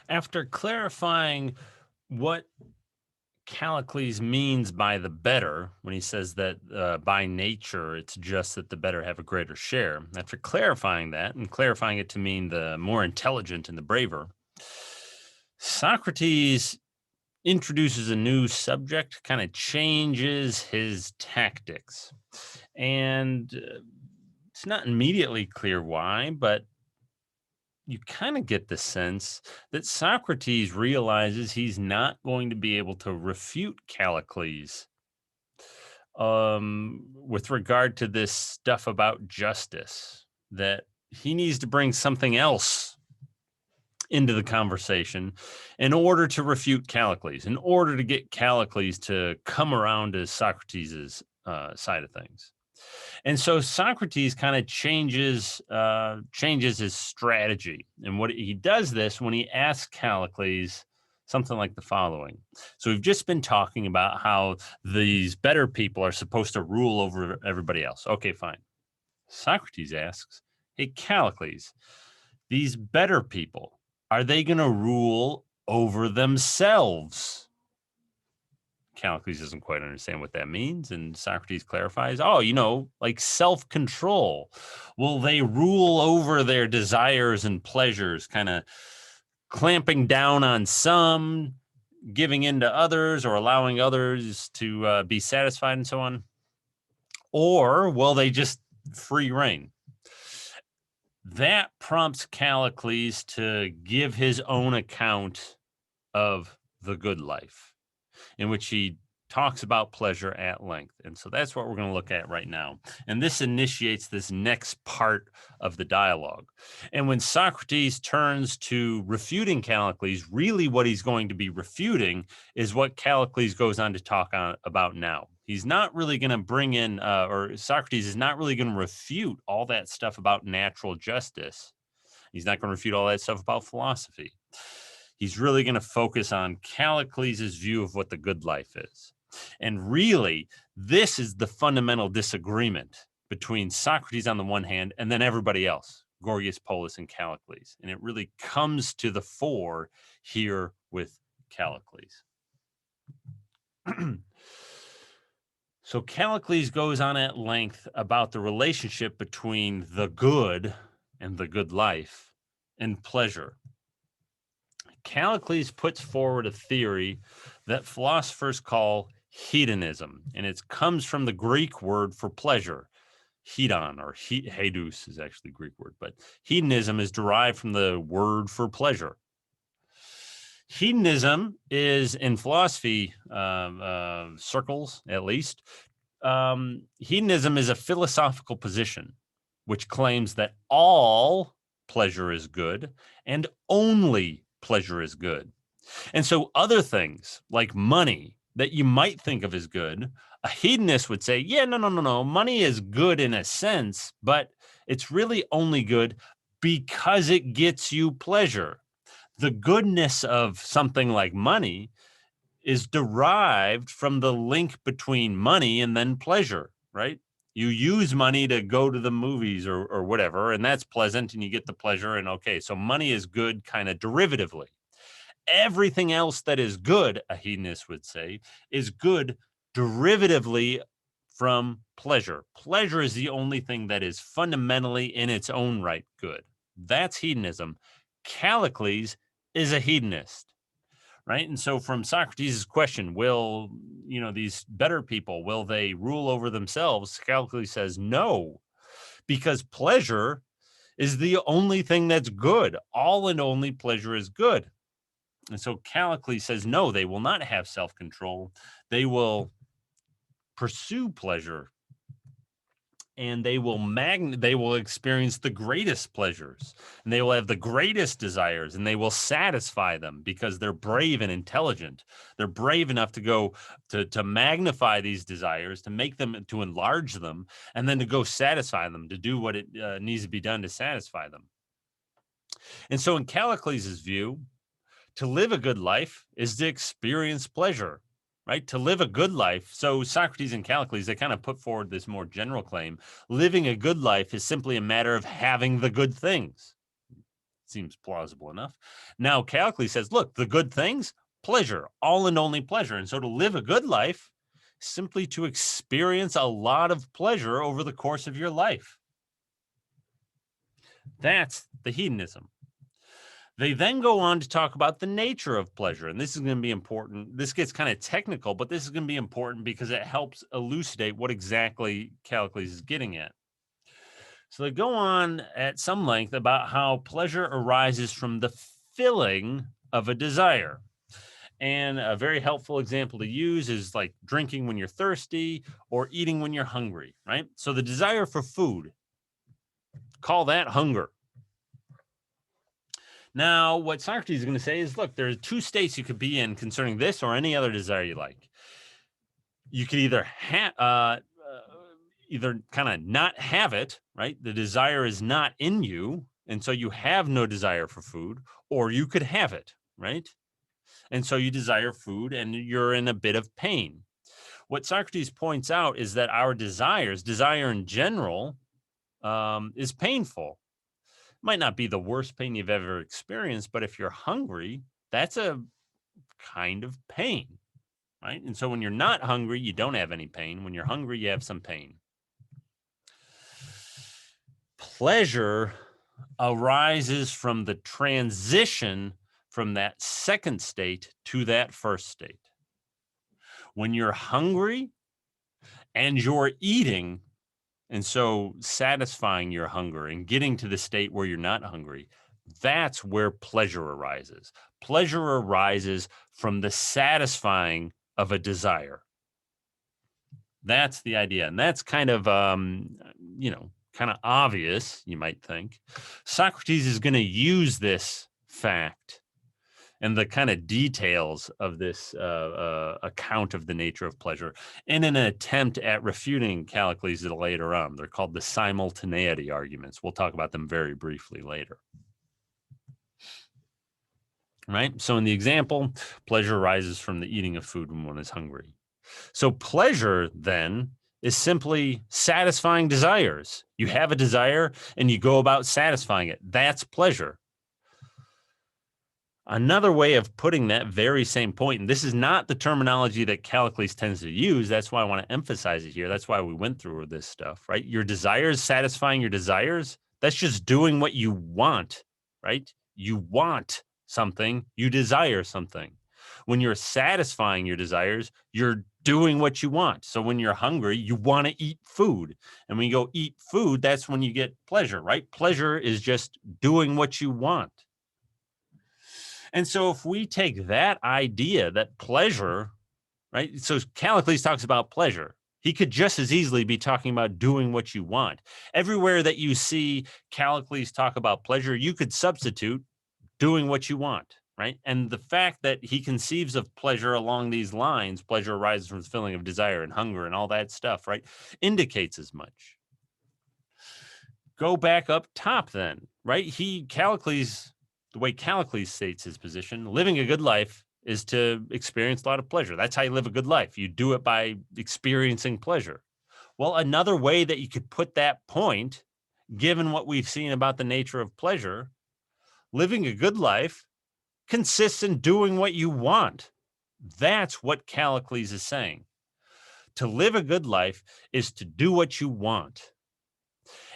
After clarifying what Callicles means by the better, when he says that by nature it's just that the better have a greater share, after clarifying that and clarifying it to mean the more intelligent and the braver, Socrates introduces a new subject, kind of changes his tactics. And it's not immediately clear why, but you kind of get the sense that Socrates realizes he's not going to be able to refute Callicles with regard to this stuff about justice, that he needs to bring something else into the conversation in order to refute Callicles, in order to get Callicles to come around to Socrates's side of things. And so Socrates kind of changes his strategy. And what he does this when he asks Callicles something like the following. So we've just been talking about how these better people are supposed to rule over everybody else. Okay, fine. Socrates asks, hey, Callicles, these better people, are they going to rule over themselves? Callicles doesn't quite understand what that means. And Socrates clarifies, like self-control. Will they rule over their desires and pleasures, kind of clamping down on some, giving in to others, or allowing others to be satisfied and so on? Or will they just free reign? That prompts Callicles to give his own account of the good life, in which he talks about pleasure at length. And so that's what we're going to look at right now. And this initiates this next part of the dialogue. And when Socrates turns to refuting Callicles, really what he's going to be refuting is what Callicles goes on to talk about now. He's not really going to bring in, or Socrates is not really going to refute all that stuff about natural justice. He's not going to refute all that stuff about philosophy. He's really going to focus on Callicles' view of what the good life is. And really, this is the fundamental disagreement between Socrates on the one hand and then everybody else, Gorgias, Polus, and Callicles. And it really comes to the fore here with Callicles. So Callicles goes on at length about the relationship between the good and the good life and pleasure. Callicles puts forward a theory that philosophers call hedonism, and it comes from the Greek word for pleasure. Hedon, or hedus is actually a Greek word, but hedonism is derived from the word for pleasure. Hedonism is, in philosophy circles, at least, hedonism is a philosophical position which claims that all pleasure is good and only pleasure is good. And so other things like money that you might think of as good, a hedonist would say, yeah, no. Money is good in a sense, but it's really only good because it gets you pleasure. The goodness of something like money is derived from the link between money and then pleasure, right? You use money to go to the movies or whatever, and that's pleasant and you get the pleasure. And okay, so money is good kind of derivatively. Everything else that is good, a hedonist would say, is good derivatively from pleasure. Pleasure is the only thing that is fundamentally in its own right good. That's hedonism. Callicles is a hedonist, right? And so from Socrates' question, will, these better people, will they rule over themselves? Callicles says no, because pleasure is the only thing that's good. All and only pleasure is good. And so Callicles says, no, they will not have self-control. They will pursue pleasure, and they will experience the greatest pleasures, and they will have the greatest desires, and they will satisfy them because they're brave and intelligent. They're brave enough to go to magnify these desires, to make them, to enlarge them, and then to go satisfy them, to do what it needs to be done to satisfy them. And so in Callicles' view, to live a good life is to experience pleasure, right? To live a good life. So Socrates and Callicles, they kind of put forward this more general claim. Living a good life is simply a matter of having the good things. seems plausible enough. Now, Callicles says, look, the good things, pleasure, all and only pleasure. And so to live a good life, simply to experience a lot of pleasure over the course of your life. That's the hedonism. They then go on to talk about the nature of pleasure. And this is going to be important. This gets kind of technical, but this is going to be important because it helps elucidate what exactly Callicles is getting at. So they go on at some length about how pleasure arises from the filling of a desire. And a very helpful example to use is like drinking when you're thirsty or eating when you're hungry, right? So the desire for food, call that hunger. Now, what Socrates is going to say is, look, there are two states you could be in concerning this or any other desire you like. You could either kind of not have it, right? The desire is not in you, and so you have no desire for food, or you could have it, right? And so you desire food and you're in a bit of pain. What Socrates points out is that our desire in general, is painful. Might not be the worst pain you've ever experienced, but if you're hungry, that's a kind of pain, right? And so when you're not hungry, you don't have any pain. When you're hungry, you have some pain. Pleasure arises from the transition from that second state to that first state. When you're hungry and you're eating, and so satisfying your hunger and getting to the state where you're not hungry, that's where pleasure arises. Pleasure arises from the satisfying of a desire. That's the idea. And that's kind of, kind of obvious, you might think. Socrates is going to use this fact and the kind of details of this account of the nature of pleasure in an attempt at refuting Callicles later on. They're called the simultaneity arguments. We'll talk about them very briefly later. Right? So in the example, pleasure arises from the eating of food when one is hungry. So pleasure then is simply satisfying desires. You have a desire and you go about satisfying it. That's pleasure. Another way of putting that very same point, and this is not the terminology that Callicles tends to use. That's why I want to emphasize it here. That's why we went through this stuff, right? Your desires, satisfying your desires, that's just doing what you want, right? You want something, you desire something. When you're satisfying your desires, you're doing what you want. So when you're hungry, you want to eat food. And when you go eat food, that's when you get pleasure, right? Pleasure is just doing what you want. And so if we take that idea that pleasure, right? So Callicles talks about pleasure. He could just as easily be talking about doing what you want. Everywhere that you see Callicles talk about pleasure, you could substitute doing what you want, right? And the fact that he conceives of pleasure along these lines, pleasure arises from the feeling of desire and hunger and all that stuff, right? Indicates as much. Go back up top then, right? Callicles, the way Callicles states his position, living a good life is to experience a lot of pleasure. That's how you live a good life. You do it by experiencing pleasure. Well, another way that you could put that point, given what we've seen about the nature of pleasure, living a good life consists in doing what you want. That's what Callicles is saying. To live a good life is to do what you want.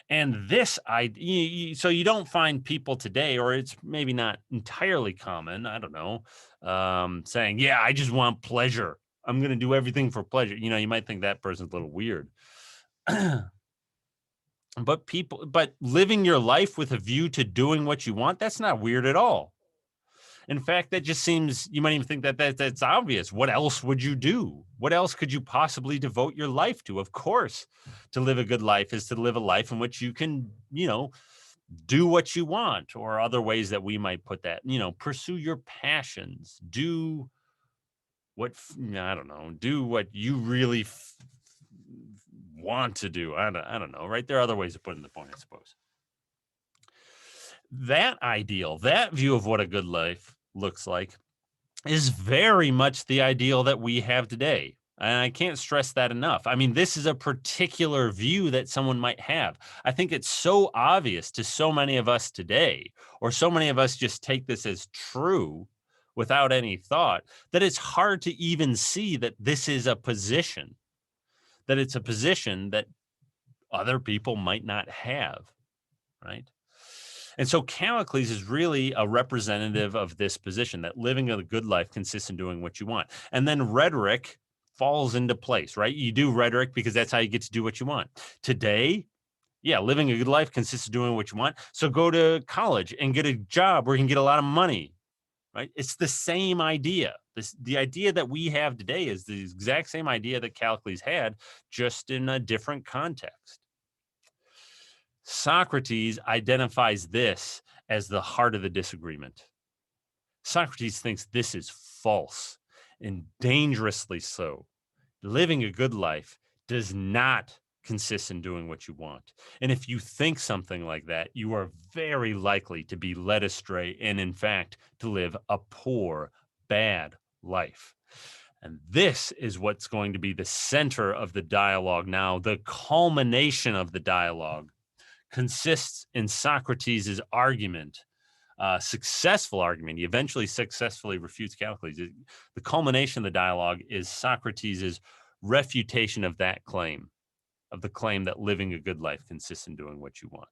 And this idea, so you don't find people today, or it's maybe not entirely common, I don't know, saying, yeah, I just want pleasure. I'm going to do everything for pleasure. You might think that person's a little weird. But living your life with a view to doing what you want, that's not weird at all. In fact, that just seems, you might even think that's obvious. What else would you do? What else could you possibly devote your life to? Of course, to live a good life is to live a life in which you can, do what you want, or other ways that we might put that, pursue your passions, do what, do what you really want to do. I don't know, right? There are other ways of putting the point, I suppose. That ideal, that view of what a good life looks like is very much the ideal that we have today. And I can't stress that enough. I mean, this is a particular view that someone might have. I think it's so obvious to so many of us today, or so many of us just take this as true without any thought, that it's hard to even see that this is a position, that it's a position that other people might not have, right? And so Callicles is really a representative of this position, that living a good life consists in doing what you want. And then rhetoric falls into place, right? You do rhetoric because that's how you get to do what you want. Today, yeah, living a good life consists of doing what you want. So go to college and get a job where you can get a lot of money, right? It's the same idea. The idea that we have today is the exact same idea that Callicles had, just in a different context. Socrates identifies this as the heart of the disagreement. Socrates thinks this is false, and dangerously so. Living a good life does not consist in doing what you want. And if you think something like that, you are very likely to be led astray and, in fact, to live a poor, bad life. And this is what's going to be the center of the dialogue now. The culmination of the dialogue consists in Socrates' argument, successful argument. He eventually successfully refutes Callicles. The culmination of the dialogue is Socrates' refutation of that claim, of the claim that living a good life consists in doing what you want.